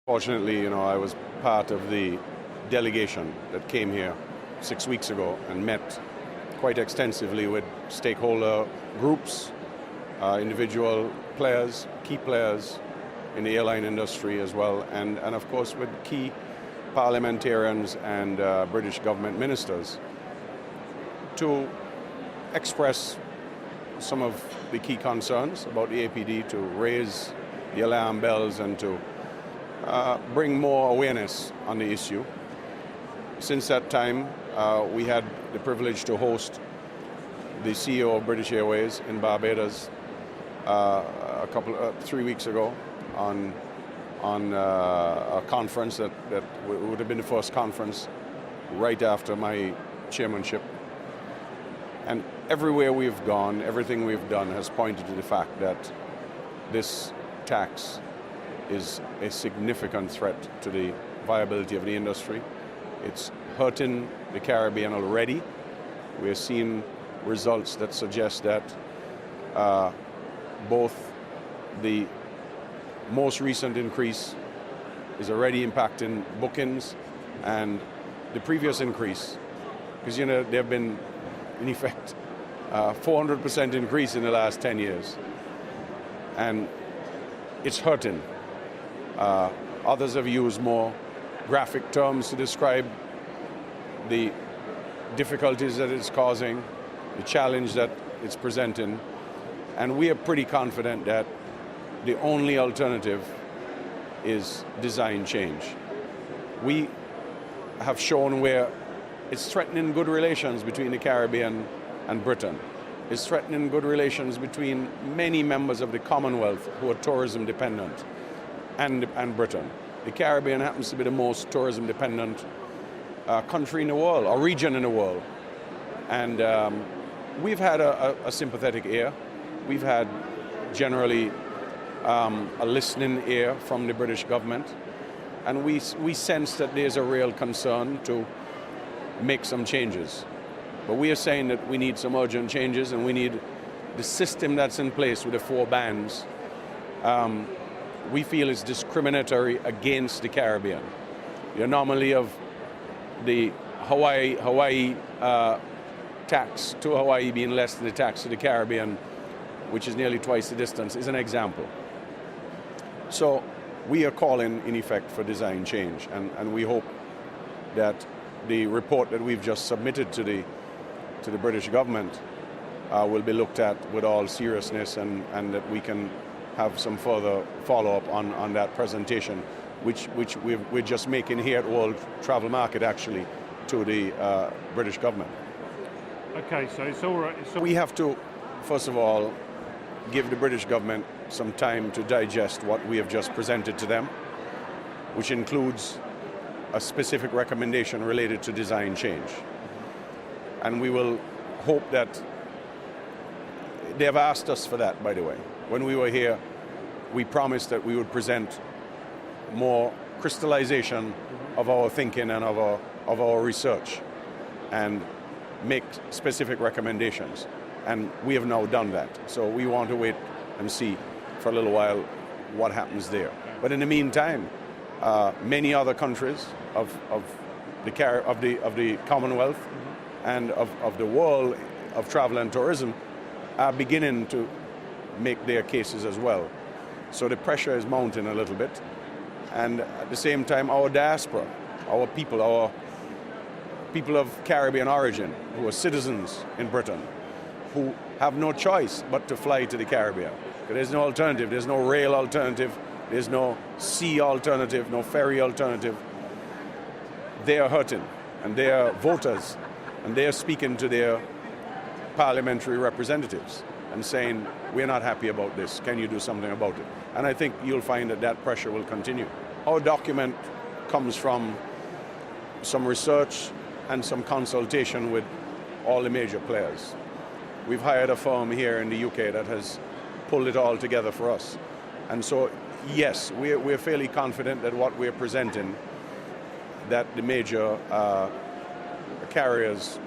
Fortunately, I was part of the delegation that came here 6 weeks ago and met quite extensively with stakeholder groups, individual players, key players in the airline industry as well, and of course with key parliamentarians and British government ministers to express some of the key concerns about the APD, to raise the alarm bells and to bring more awareness on the issue. Since that time, we had the privilege to host the CEO of British Airways in Barbados 3 weeks ago on a conference that would have been the first conference right after my chairmanship. And everywhere we've gone, everything we've done has pointed to the fact that this tax is a significant threat to the viability of the industry. It's hurting the Caribbean already. We're seeing results that suggest that both the most recent increase is already impacting bookings and the previous increase, because there have been, in effect, 400% increase in the last 10 years. And it's hurting. Others have used more graphic terms to describe the difficulties that it's causing, the challenge that it's presenting, and we are pretty confident that the only alternative is design change. We have shown where it's threatening good relations between the Caribbean and Britain. It's threatening good relations between many members of the Commonwealth who are tourism dependent and Britain. The Caribbean happens to be the most tourism dependent country in the world, or region in the world. And we've had a sympathetic ear. We've had generally a listening ear from the British government. And we sense that there's a real concern to make some changes. But we are saying that we need some urgent changes, and we need the system that's in place with the 4 bans. We feel is discriminatory against the Caribbean. The anomaly of the Hawaii tax to Hawaii being less than the tax to the Caribbean, which is nearly twice the distance, is an example. So we are calling, in effect, for design change, and we hope that the report that we've just submitted to the British government will be looked at with all seriousness, and that we can have some further follow-up on that presentation, which we're just making here at World Travel Market, actually, to the British government. Okay, so it's all right. We have to, first of all, give the British government some time to digest what we have just presented to them, which includes a specific recommendation related to design change. And we will hope that they have asked us for that, by the way. When we were here, we promised that we would present more crystallization of our thinking and of our research and make specific recommendations. And we have now done that. So we want to wait and see for a little while what happens there. But in the meantime, many other countries of the Commonwealth and of the world of travel and tourism are beginning to make their cases as well. So the pressure is mounting a little bit. And at the same time, our diaspora, our people of Caribbean origin, who are citizens in Britain, who have no choice but to fly to the Caribbean. There's no alternative, there's no rail alternative, there's no sea alternative, no ferry alternative. They are hurting, and they are voters, and they are speaking to their parliamentary representatives and saying, we're not happy about this, can you do something about it? And I think you'll find that pressure will continue. Our document comes from some research and some consultation with all the major players. We've hired a firm here in the UK that has pulled it all together for us. And so, yes, we're fairly confident that what we're presenting, that the major carriers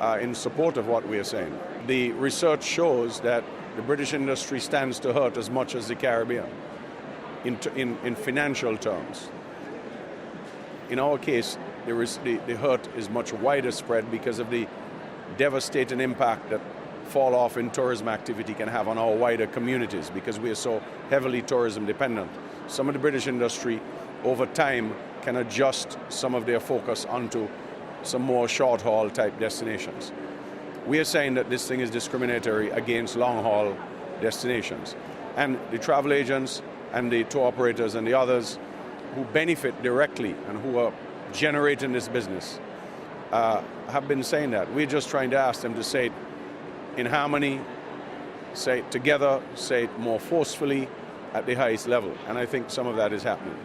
are in support of what we are saying. The research shows that the British industry stands to hurt as much as the Caribbean. in financial terms. In our case, the hurt is much wider spread because of the devastating impact that fall off in tourism activity can have on our wider communities, because we are so heavily tourism dependent. Some of the British industry over time can adjust some of their focus onto some more short haul type destinations. We are saying that this thing is discriminatory against long haul destinations. And the travel agents and the tour operators and the others who benefit directly and who are generating this business have been saying that. We're just trying to ask them to say it in harmony, say it together, say it more forcefully at the highest level. And I think some of that is happening.